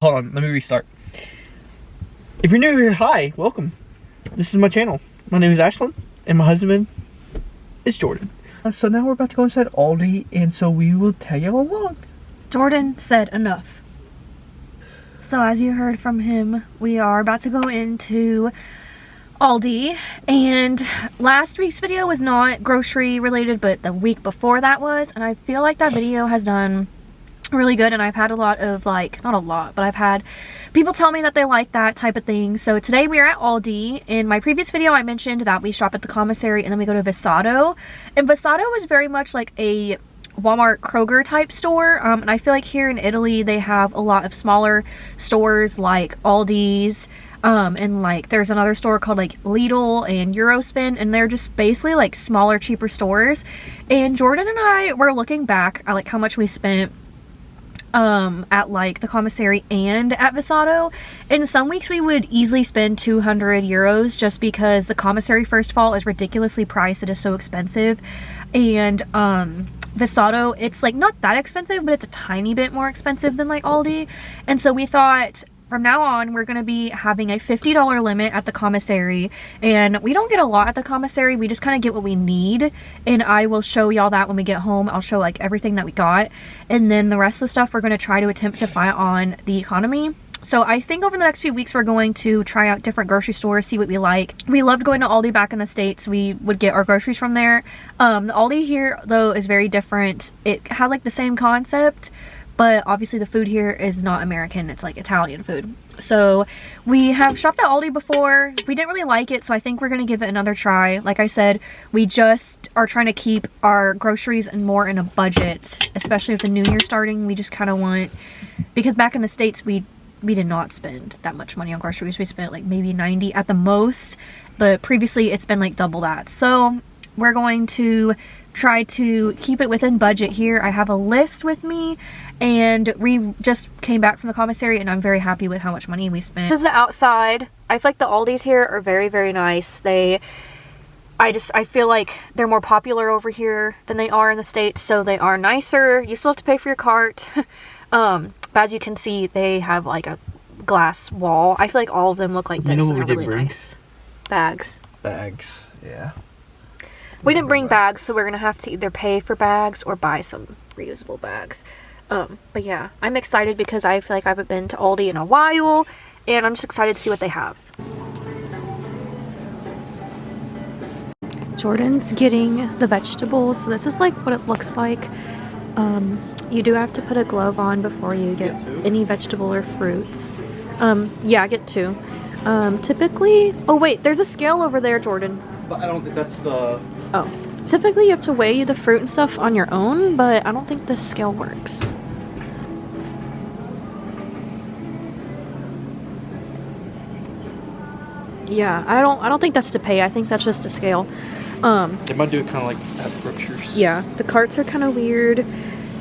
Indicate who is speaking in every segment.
Speaker 1: Hold on, let me restart. If you're new here, hi, welcome. This is my channel. My name is Ashlyn, and my husband is Jordan. So now we're about to go inside Aldi, and so we will tag you along.
Speaker 2: Jordan said enough. So as you heard from him, we are about to go into Aldi, and last week's video was not grocery related, but the week before that was, and I feel like that video has done really good, and I've had a lot of, like, not a lot, but I've had people tell me that they like that type of thing. So today we are at Aldi. In my previous video I mentioned that we shop at the Commissary and then we go to Visato, and Visato is very much like a Walmart Kroger type store, and I feel like here in Italy they have a lot of smaller stores like Aldi's, and like there's another store called like Lidl and Eurospin, and they're just basically like smaller, cheaper stores. And Jordan and I were looking back at like how much we spent at like the Commissary and at Visato, and some weeks we would easily spend 200 euros just because the Commissary, first of all, is ridiculously priced. It is so expensive, and Visato, it's like not that expensive, but it's a tiny bit more expensive than like Aldi. And so we thought from now on we're going to be having a $50 limit at the Commissary, and we don't get a lot at the Commissary, we just kind of get what we need, and I will show y'all that when we get home. I'll show like everything that we got, and then the rest of the stuff we're going to try to attempt to find on the economy. So I think over the next few weeks we're going to try out different grocery stores, see what we like. We loved going to Aldi back in the States. We would get our groceries from there. The Aldi here though is very different. It has like the same concept, but obviously the food here is not American, it's like Italian food. So we have shopped at Aldi before. We didn't really like it, so I think we're gonna give it another try. Like I said, we just are trying to keep our groceries and more in a budget, especially with the new year starting. We just kind of want, because back in the States we did not spend that much money on groceries. We spent like maybe 90 at the most, but previously it's been like double that. So we're going to try to keep it within budget here. I have a list with me, and we just came back from the Commissary and I'm very happy with how much money we spent. This is the outside. I feel like the Aldis here are very, very nice. I feel like they're more popular over here than they are in the States, so they are nicer. You still have to pay for your cart. But as you can see, they have like a glass wall. I feel like all of them look like this, and they're really nice. Bags.
Speaker 1: Bags, yeah.
Speaker 2: We didn't bring bags, so we're gonna have to either pay for bags or buy some reusable bags. But yeah, I'm excited because I feel like I haven't been to Aldi in a while, and I'm just excited to see what they have. Jordan's getting the vegetables, so this is like what it looks like. You do have to put a glove on before you get any vegetable or fruits. Yeah, get two. Typically, oh wait, there's a scale over there, Jordan.
Speaker 1: But I don't think that's the...
Speaker 2: Oh. Typically you have to weigh the fruit and stuff on your own, but I don't think this scale works. Yeah, I don't think that's to pay. I think that's just a scale.
Speaker 1: They might do it kind of like at Brookshire's.
Speaker 2: Yeah, the carts are kind of weird.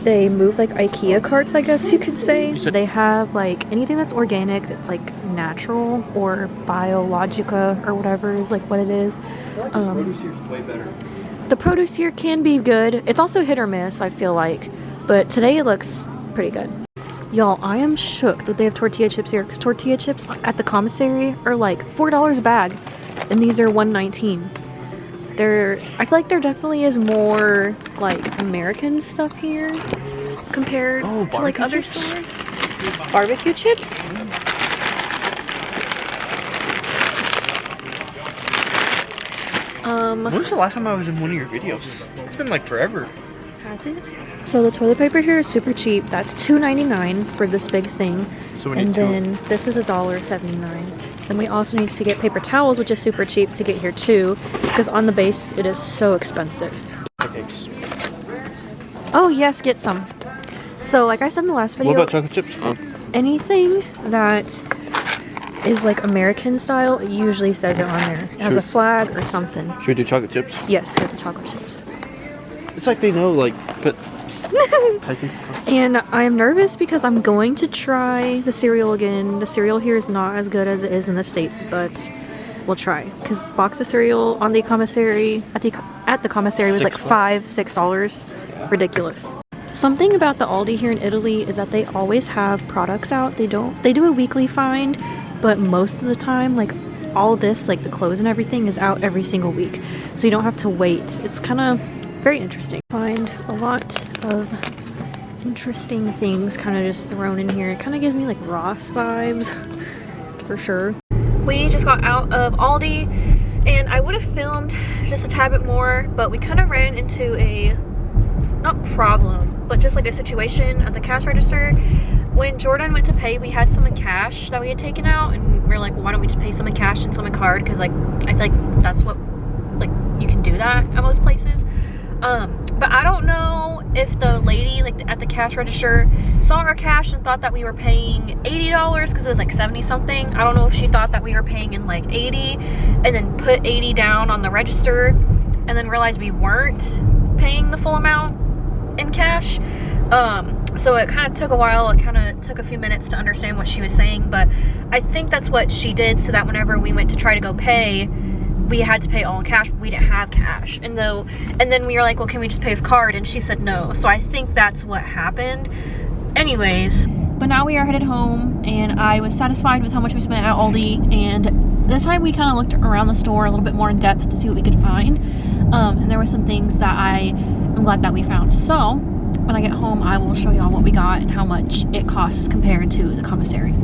Speaker 2: They move like IKEA carts, I guess you could say. They have like anything that's organic, that's like natural or biologica or whatever is like what it is.
Speaker 1: The produce here is way better.
Speaker 2: The produce here can be good. It's also hit or miss, I feel like. But today it looks pretty good. Y'all, I am shook that they have tortilla chips here, because tortilla chips at the Commissary are like $4 a bag, and these are $1.19. I feel like there definitely is more like American stuff here compared to like other stores. Barbecue chips?
Speaker 1: When was the last time I was in one of your videos? It's been like forever.
Speaker 2: Has it? So the toilet paper here is super cheap. That's $2.99 for this big thing.
Speaker 1: So
Speaker 2: and then this is $1.79. Then we also need to get paper towels, which is super cheap to get here too, because on the base it is so expensive.
Speaker 1: Okay.
Speaker 2: Oh yes, get some. So like I said in the last video,
Speaker 1: what about chocolate chips?
Speaker 2: Anything that is like American style, it usually says it on there. It has a flag or something.
Speaker 1: Should we do chocolate chips?
Speaker 2: Yes, get the chocolate chips.
Speaker 1: It's like they know, like, but...
Speaker 2: And I am nervous because I'm going to try the cereal again. The cereal here is not as good as it is in the States, but we'll try. Because box of cereal on the Commissary, at the Commissary was like $5, $6. Ridiculous. Something about the Aldi here in Italy is that they always have products out. They do a weekly find, but most of the time, like all this, like the clothes and everything is out every single week. So you don't have to wait. It's kind of very interesting. Find a lot of interesting things kind of just thrown in here. It kind of gives me like Ross vibes for sure. We just got out of Aldi and I would have filmed just a tad bit more, but we kind of ran into a, not problem, but just like a situation at the cash register. When Jordan went to pay, we had some in cash that we had taken out, and we were like, well, why don't we just pay some in cash and some in card? Because like I feel like that's what, like, you can do that at most places. But I don't know if the lady like at the cash register saw our cash and thought that we were paying $80 because it was like 70 something. I don't know if she thought that we were paying in like 80 and then put 80 down on the register and then realized we weren't paying the full amount in cash. So it kind of took a while. It kind of took a few minutes to understand what she was saying, but I think that's what she did so that whenever we went to try to go pay, we had to pay all in cash. We didn't have cash, and then we were like, well, can we just pay with card? And she said no. So I think that's what happened. Anyways, but now we are headed home, and I was satisfied with how much we spent at Aldi, and this time we kind of looked around the store a little bit more in depth to see what we could find, and there were some things that I'm glad that we found. So when I get home, I will show y'all what we got and how much it costs compared to the commissary.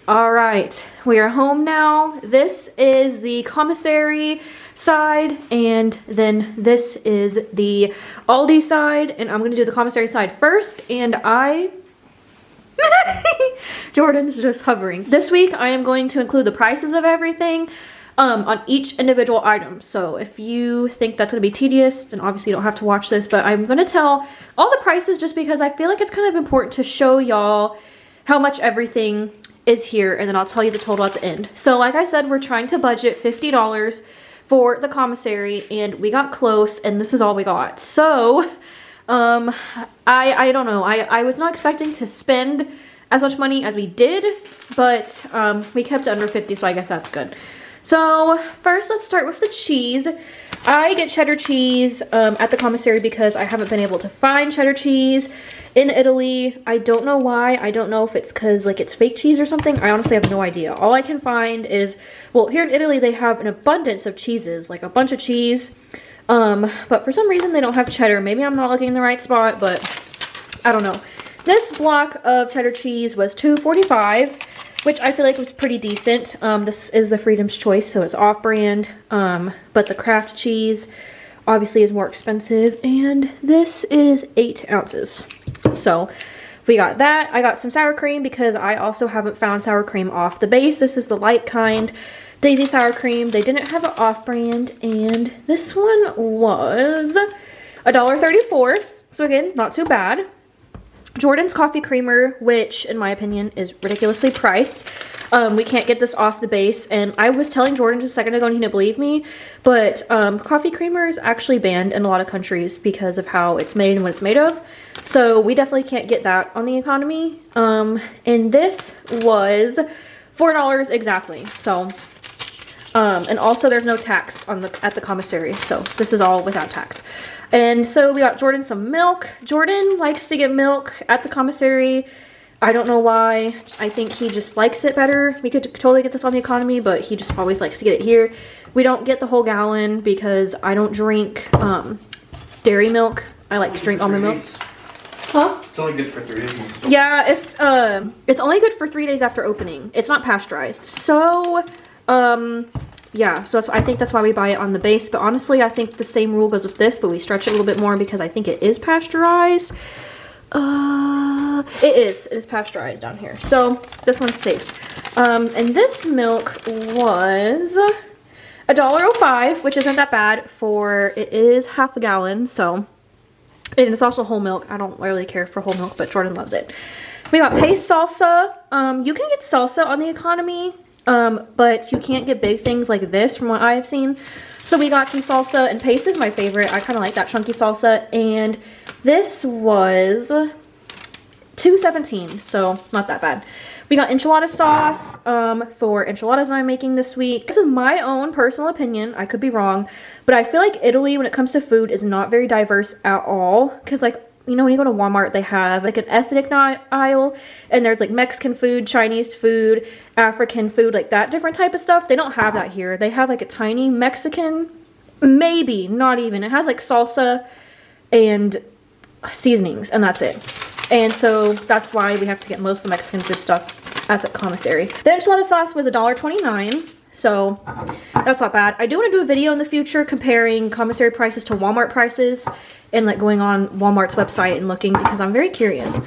Speaker 2: All right, we are home now. This is the commissary side, and then this is the Aldi side, and I'm gonna do the commissary side first, and Jordan's just hovering. This week, I am going to include the prices of everything on each individual item. So if you think that's gonna be tedious, then obviously you don't have to watch this, but I'm gonna tell all the prices just because I feel like it's kind of important to show y'all how much everything is here, and then I'll tell you the total at the end. So like I said, we're trying to budget $50 for the commissary, and we got close, and this is all we got. So I don't know, I was not expecting to spend as much money as we did, but we kept it under 50, so I guess that's good. So first, let's start with the cheese. I get cheddar cheese at the commissary because I haven't been able to find cheddar cheese in Italy. I don't know why. I don't know if it's because like it's fake cheese or something. I honestly have no idea. All I can find is, well, here in Italy they have an abundance of cheeses, like a bunch of cheese. But for some reason they don't have cheddar. Maybe I'm not looking in the right spot, but I don't know. This block of cheddar cheese was $2.45, which I feel like was pretty decent. This is the Freedom's Choice, so it's off-brand, but the Kraft cheese obviously is more expensive, and this is 8 ounces. So we got that. I got some sour cream because I also haven't found sour cream off the base. This is the light kind, Daisy sour cream. They didn't have it off-brand, and this one was $1.34. So again, not too bad. Jordan's coffee creamer, which in my opinion is ridiculously priced. We can't get this off the base, and I was telling Jordan just a second ago and he didn't believe me, but coffee creamer is actually banned in a lot of countries because of how it's made and what it's made of. So we definitely can't get that on the economy. And this was $4 exactly. So and also there's no tax on at the commissary, so this is all without tax. And so we got Jordan some milk. Jordan likes to get milk at the commissary. I don't know why. I think he just likes it better. We could totally get this on the economy, but he just always likes to get it here. We don't get the whole gallon because I don't drink dairy milk. I like to drink almond milk. Huh?
Speaker 1: It's only good for 3 days.
Speaker 2: Yeah, if it's only good for 3 days after opening. It's not pasteurized. So yeah, so I think that's why we buy it on the base. But honestly, I think the same rule goes with this, but we stretch it a little bit more because I think it is pasteurized. It is pasteurized down here. So this one's safe. And this milk was $1.05, which isn't that bad for, it is half a gallon. So, and it's also whole milk. I don't really care for whole milk, but Jordan loves it. We got paste salsa. You can get salsa on the economy. But you can't get big things like this from what I've seen. So we got some salsa, and paste is my favorite. I kind of like that chunky salsa, and this was $2.17, so not that bad. We got enchilada sauce for enchiladas I'm making this week. This is my own personal opinion. I could be wrong, but I feel like Italy, when it comes to food, is not very diverse at all. Because like you know, when you go to Walmart, they have like an ethnic aisle, and there's like Mexican food, Chinese food, African food, like that different type of stuff. They don't have that here. They have like a tiny Mexican, maybe, not even. It has like salsa and seasonings, and that's it. And so that's why we have to get most of the Mexican food stuff at the commissary. The enchilada sauce was $1.29, so that's not bad. I do want to do a video in the future comparing commissary prices to Walmart prices and like going on Walmart's website and looking, because I'm very curious.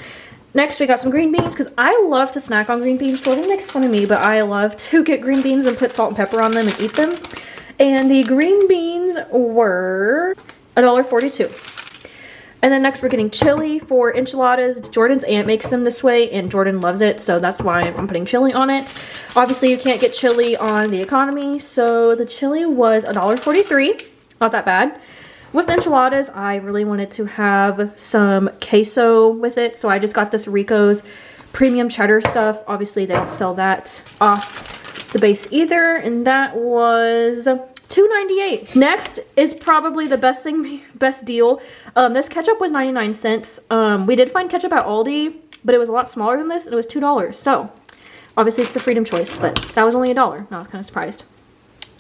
Speaker 2: Next, we got some green beans, because I love to snack on green beans. Jordan makes fun of me, but I love to get green beans and put salt and pepper on them and eat them. And the green beans were $1.42. And then next we're getting chili for enchiladas. Jordan's aunt makes them this way and Jordan loves it, so that's why I'm putting chili on it. Obviously you can't get chili on the economy, so the chili was $1.43. Not that bad. With the enchiladas, I really wanted to have some queso with it, so I just got this Rico's premium cheddar stuff. Obviously they don't sell that off the base either, and that was $2.98. Next is probably the best deal. This ketchup was 99 cents. We did find ketchup at Aldi, but it was a lot smaller than this, and it was $2. So obviously it's the freedom choice, but that was only $1. I was kind of surprised.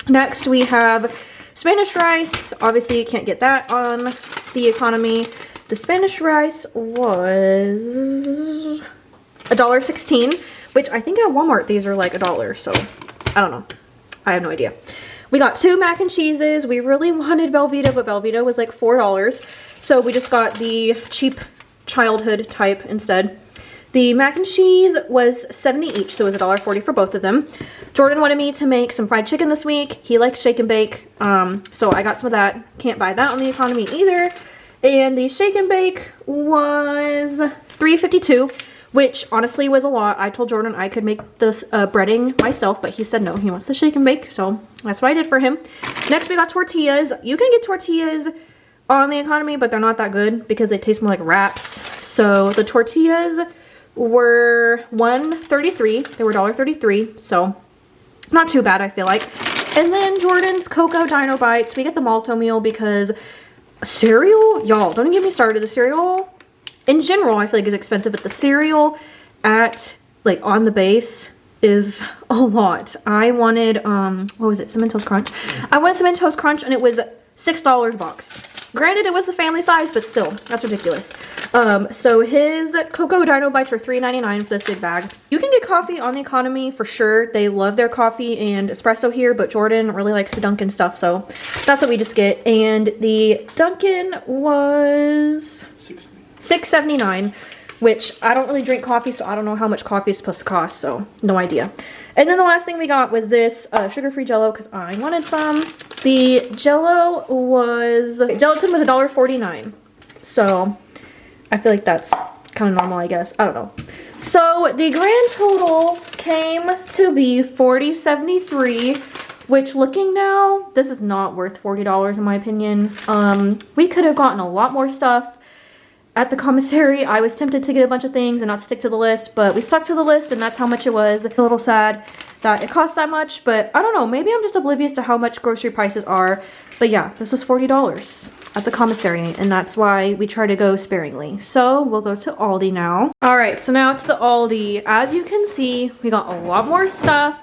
Speaker 2: Next we have Spanish rice. Obviously you can't get that on the economy. The Spanish rice was $1.16, which I think at Walmart these are like $1, so I don't know. I have no idea. We got 2 mac and cheeses. We really wanted Velveeta, but Velveeta was like $4. So we just got the cheap childhood type instead. The mac and cheese was $70 each, so it was $1.40 for both of them. Jordan wanted me to make some fried chicken this week. He likes shake and bake, so I got some of that. Can't buy that on the economy either. And the shake and bake was $3.52. Which honestly was a lot. I told Jordan I could make this breading myself, but he said no, he wants to shake and bake, so that's what I did for him. Next we got tortillas. You can get tortillas on the economy, but they're not that good because they taste more like wraps. So the tortillas were $1.33. They were $1.33, so not too bad I feel like. And then Jordan's Cocoa Dino Bites. We get the Malto meal because cereal, y'all, don't get me started. The cereal in general, I feel like is expensive, but the cereal at, like, on the base is a lot. I wanted, what was it? Cinnamon Toast Crunch. I wanted Cinnamon Toast Crunch, and it was $6 a box. Granted, it was the family size, but still, that's ridiculous. So his Cocoa Dino Bites were $3.99 for this big bag. You can get coffee on the economy for sure. They love their coffee and espresso here, but Jordan really likes the Dunkin' stuff, so that's what we just get. And the Dunkin' was $6.79, which I don't really drink coffee, so I don't know how much coffee is supposed to cost, so no idea. And then the last thing we got was this sugar-free Jell-O because I wanted some. The Jell-O was, gelatin was $1.49, so I feel like that's kind of normal, I guess. I don't know. So the grand total came to be $40.73, which looking now, this is not worth $40 in my opinion. We could have gotten a lot more stuff at the commissary. I was tempted to get a bunch of things and not stick to the list, but we stuck to the list and that's how much it was. A little sad that it cost that much, but I don't know, maybe I'm just oblivious to how much grocery prices are. But yeah, this was $40 at the commissary, and that's why we try to go sparingly. So we'll go to Aldi now. All right, so now it's the Aldi. As you can see, we got a lot more stuff,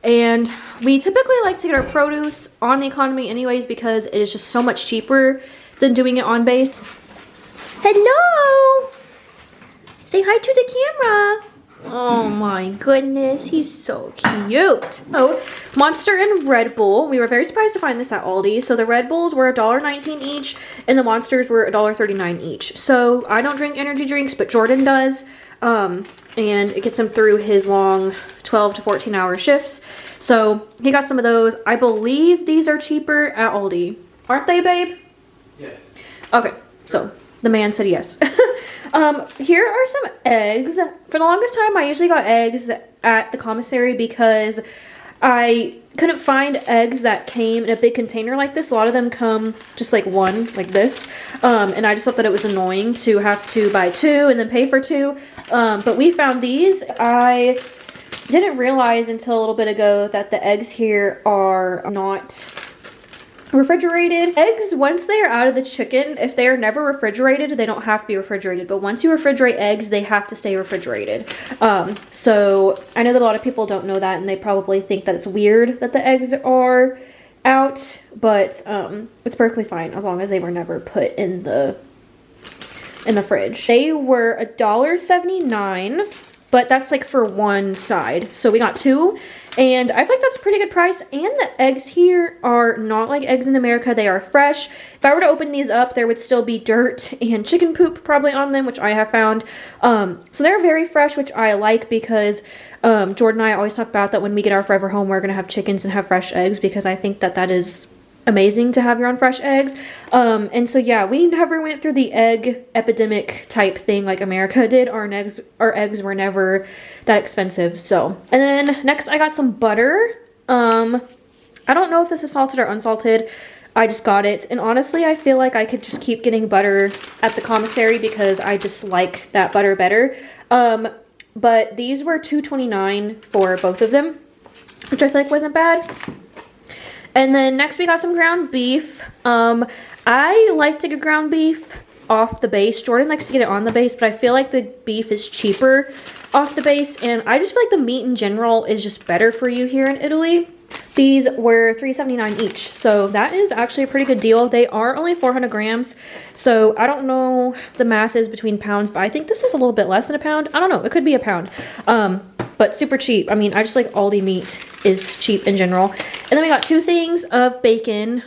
Speaker 2: and we typically like to get our produce on the economy anyways because it is just so much cheaper than doing it on base. Hello! Say hi to the camera. Oh my goodness, he's so cute. Oh, Monster and Red Bull. We were very surprised to find this at Aldi. So the Red Bulls were $1.19 each and the Monsters were $1.39 each. So I don't drink energy drinks, but Jordan does. And it gets him through his long 12 to 14 hour shifts. So he got some of those. I believe these are cheaper at Aldi. Aren't they, babe?
Speaker 1: Yes.
Speaker 2: Okay, so the man said yes. Here are some eggs. For the longest time, I usually got eggs at the commissary because I couldn't find eggs that came in a big container like this. A lot of them come just like one, like this. And I just thought that it was annoying to have to buy 2 and then pay for 2. But we found these. I didn't realize until a little bit ago that the eggs here are not refrigerated. Eggs, once they are out of the chicken, if they are never refrigerated, they don't have to be refrigerated. But once you refrigerate eggs, they have to stay refrigerated. So I know that a lot of people don't know that, and they probably think that it's weird that the eggs are out, but it's perfectly fine as long as they were never put in the fridge. They were $1.79, but that's like for one side. So we got two, and I feel like that's a pretty good price. And the eggs here are not like eggs in America. They are fresh. If I were to open these up, there would still be dirt and chicken poop probably on them, which I have found. So they're very fresh, which I like, because Jordan and I always talk about that when we get our forever home, we're gonna have chickens and have fresh eggs, because I think that that is amazing to have your own fresh eggs. And so yeah, we never went through the egg epidemic type thing like America did. Our eggs were never that expensive. So, and then next I got some butter. I don't know if this is salted or unsalted. I just got it, and honestly I feel like I could just keep getting butter at the commissary because I just like that butter better. But these were $2.29 for both of them, which I feel like wasn't bad. And then next we got some ground beef. I like to get ground beef off the base. Jordan likes to get it on the base, but I feel like the beef is cheaper off the base, and I just feel like the meat in general is just better for you here in Italy. These were $3.79 each, so that is actually a pretty good deal. They are only 400 grams, so I don't know the math is between pounds, but I think this is a little bit less than a pound. I don't know, it could be a pound. But super cheap. I mean, I just like Aldi meat is cheap in general. And then we got two things of bacon.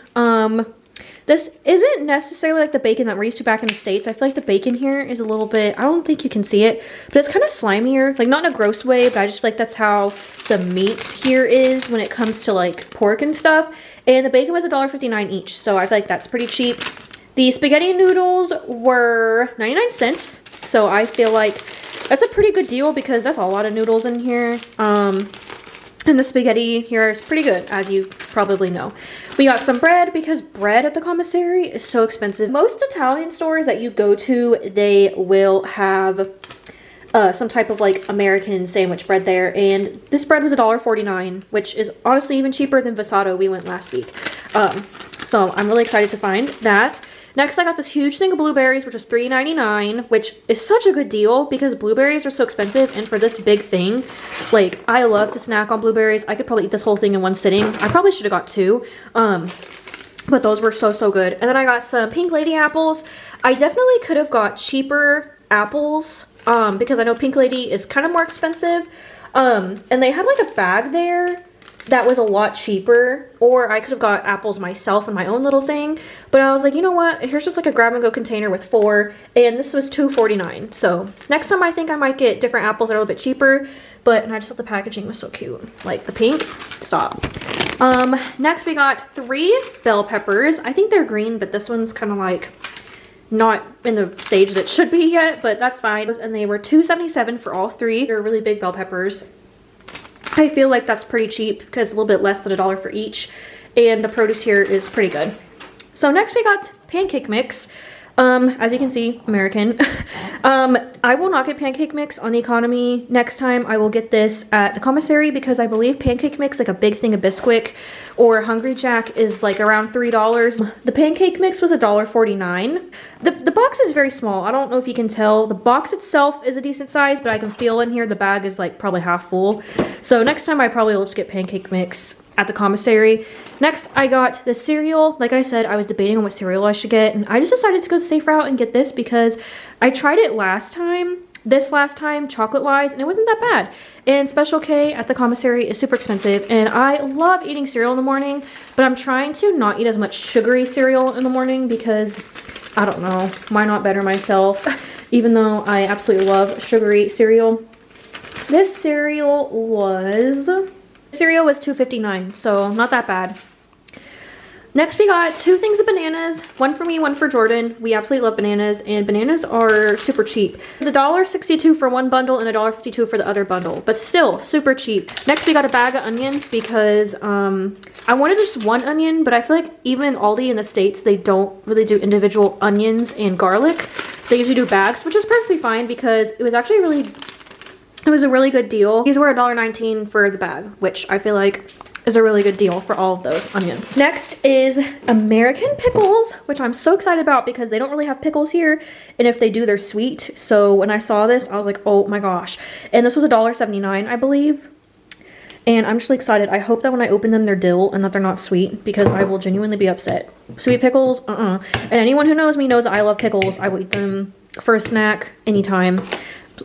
Speaker 2: This isn't necessarily like the bacon that we're used to back in the States. I feel like the bacon here is a little bit, I don't think you can see it, but it's kind of slimier. Like, not in a gross way, but I just feel like that's how the meat here is when it comes to like pork and stuff. And the bacon was $1.59 each, so I feel like that's pretty cheap. The spaghetti noodles were 99 cents, so I feel like that's a pretty good deal because that's a lot of noodles in here. And the spaghetti here is pretty good, as you probably know. We got some bread because bread at the commissary is so expensive. Most Italian stores that you go to, they will have some type of like American sandwich bread there. And this bread was $1.49, which is honestly even cheaper than Vasato we went last week. So I'm really excited to find that. Next, I got this huge thing of blueberries, which was $3.99, which is such a good deal because blueberries are so expensive. And for this big thing, like, I love to snack on blueberries. I could probably eat this whole thing in one sitting. I probably should have got two, but those were so good. And then I got some Pink Lady apples. I definitely could have got cheaper apples because I know Pink Lady is kind of more expensive. And they had like a bag there that was a lot cheaper, or I could have got apples myself in my own little thing, but I was like, you know what, here's just like a grab and go container with 4, and this was $2.49. So next time I think I might get different apples that are a little bit cheaper, and I just thought the packaging was so cute. Like the pink, stop. Next we got 3 bell peppers. I think they're green, but this one's kind of like not in the stage that it should be yet, but that's fine. And they were $2.77 for all 3. They're really big bell peppers. I feel like that's pretty cheap because a little bit less than $1 for each, and the produce here is pretty good. So next we got pancake mix. As you can see, American. I will not get pancake mix on the economy. Next time I will get this at the commissary because I believe pancake mix, like a big thing of Bisquick or Hungry Jack, is like around $3. The pancake mix was $1.49. The box is very small. I don't know if you can tell. The box itself is a decent size, but I can feel in here the bag is like probably half full. So next time I probably will just get pancake mix at the commissary. Next, I got the cereal. Like I said, I was debating on what cereal I should get, and I just decided to go the safe route and get this because I tried it last time, chocolate-wise, and it wasn't that bad. And Special K at the commissary is super expensive, and I love eating cereal in the morning, but I'm trying to not eat as much sugary cereal in the morning because, I don't know, why not better myself, even though I absolutely love sugary cereal. This cereal was $2.59, so not that bad. Next we got 2 things of bananas, one for me, one for Jordan. We absolutely love bananas, and bananas are super cheap. It's $1.62 for one bundle and $1.52 for the other bundle, but still super cheap. Next we got a bag of onions because I wanted just one onion, but I feel like even Aldi in the States, they don't really do individual onions and garlic. They usually do bags, which is perfectly fine because it was actually it was a really good deal. These were $1.19 for the bag, which I feel like is a really good deal for all of those onions. Next is American pickles, which I'm so excited about because they don't really have pickles here. And if they do, they're sweet. So when I saw this, I was like, oh my gosh. And this was $1.79, I believe. And I'm just really excited. I hope that when I open them, they're dill and that they're not sweet because I will genuinely be upset. Sweet pickles, And anyone who knows me knows that I love pickles. I will eat them for a snack anytime.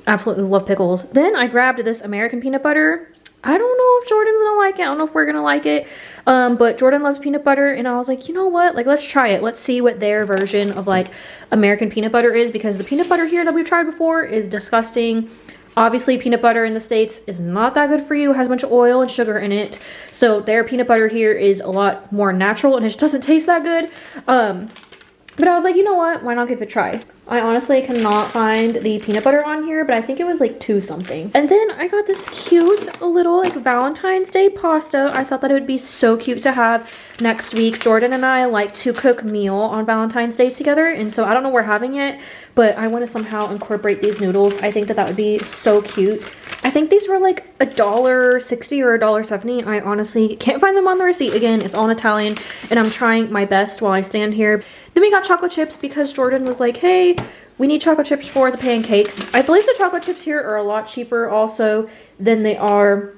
Speaker 2: Absolutely love pickles. Then I grabbed this American peanut butter. I don't know if Jordan's gonna like it. I don't know if we're gonna like it. But Jordan loves peanut butter and I was like, you know what? Like, let's try it. Let's see what their version of like American peanut butter is, because the peanut butter here that we've tried before is disgusting. Obviously, peanut butter in the States is not that good for you. It has a bunch of oil and sugar in it. So their peanut butter here is a lot more natural and it just doesn't taste that good. But I was like, you know what? Why not give it a try? I honestly cannot find the peanut butter on here, but I think it was like $2 something. And then I got this cute little like Valentine's Day pasta. I thought that it would be so cute to have next week. Jordan and I like to cook meal on Valentine's Day together. And so I don't know where we're having it, but I want to somehow incorporate these noodles. I think that that would be so cute. I think these were like $1.60 or $1.70. I honestly can't find them on the receipt. Again, it's all in Italian and I'm trying my best while I stand here. Then we got chocolate chips because Jordan was like, hey, we need chocolate chips for the pancakes. I believe the chocolate chips here are a lot cheaper also than they are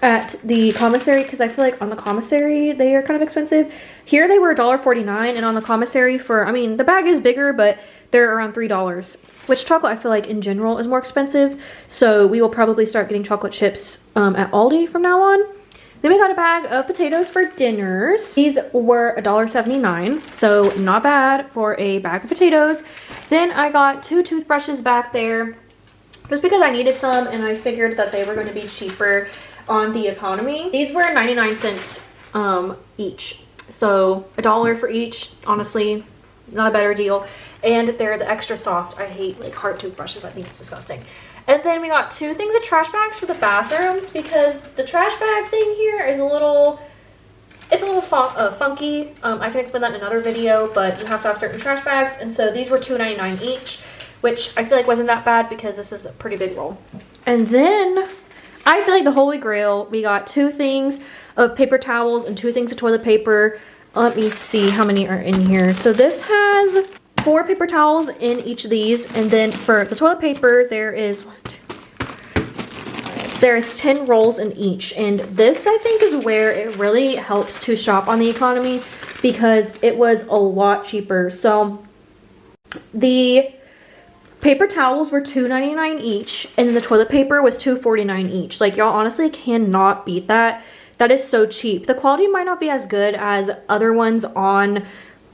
Speaker 2: at the Commissary, because I feel like on the Commissary they are kind of expensive. Here they were $1.49 and on the Commissary for, I mean, the bag is bigger, but they're around $3. Which chocolate I feel like in general is more expensive. So we will probably start getting chocolate chips at Aldi from now on. Then we got a bag of potatoes for dinners. These were $1.79, so not bad for a bag of potatoes. Then I got 2 toothbrushes back there just because I needed some and I figured that they were going to be cheaper on the economy. These were 99 cents each, so $1 for each. Honestly, not a better deal. And they're the extra soft. I hate like hard toothbrushes. I think it's disgusting. And then we got 2 things of trash bags for the bathrooms because the trash bag thing here is a little, it's a little funky. I can explain that in another video, but you have to have certain trash bags. And so these were $2.99 each, which I feel like wasn't that bad because this is a pretty big roll. And then I feel like the holy grail, we got 2 things of paper towels and 2 things of toilet paper. Let me see how many are in here. So this has 4 paper towels in each of these, and then for the toilet paper there is there's 10 rolls in each, and this I think is where it really helps to shop on the economy because it was a lot cheaper. So the paper towels were $2.99 each and the toilet paper was $2.49 each. Like, y'all honestly cannot beat that. That is so cheap. The quality might not be as good as other ones on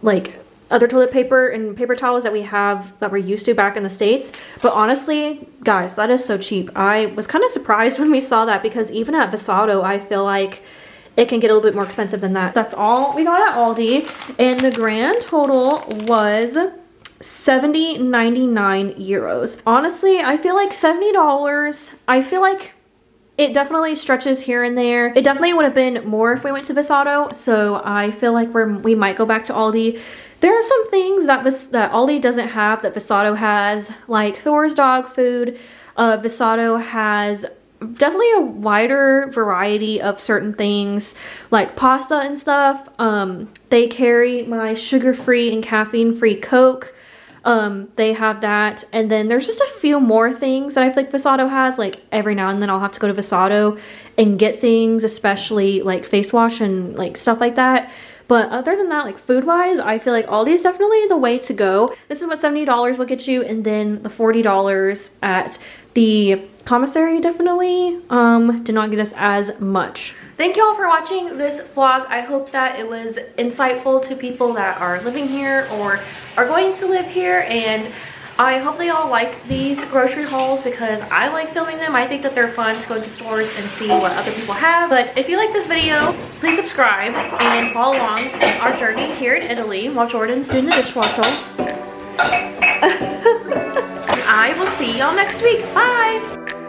Speaker 2: like other toilet paper and paper towels that we have that we're used to back in the States, but honestly guys, that is so cheap. I was kind of surprised when we saw that because even at Visato I feel like it can get a little bit more expensive than that. That's all we got at Aldi, and the grand total was 70.99 euros. Honestly, I feel like $70, I feel like it definitely stretches here and there. It definitely would have been more if we went to Visato, so I feel like we might go back to Aldi. There are some things that Aldi doesn't have that Visato has, like Thor's dog food. Visato has definitely a wider variety of certain things, like pasta and stuff. They carry my sugar-free and caffeine-free Coke. They have that, and then there's just a few more things that I feel like Visato has. Like every now and then I'll have to go to Visato and get things, especially like face wash and like stuff like that. But other than that, like food wise, I feel like Aldi is definitely the way to go. This is what $70 will get you, and then the $40 at the Commissary definitely did not get us as much. Thank you all for watching this vlog. I hope that it was insightful to people that are living here or are going to live here, and I hope they all like these grocery hauls because I like filming them. I think that they're fun to go into stores and see what other people have. But if you like this video, please subscribe and follow along our journey here in Italy while Jordan's doing the dishwasher. I will see y'all next week. Bye!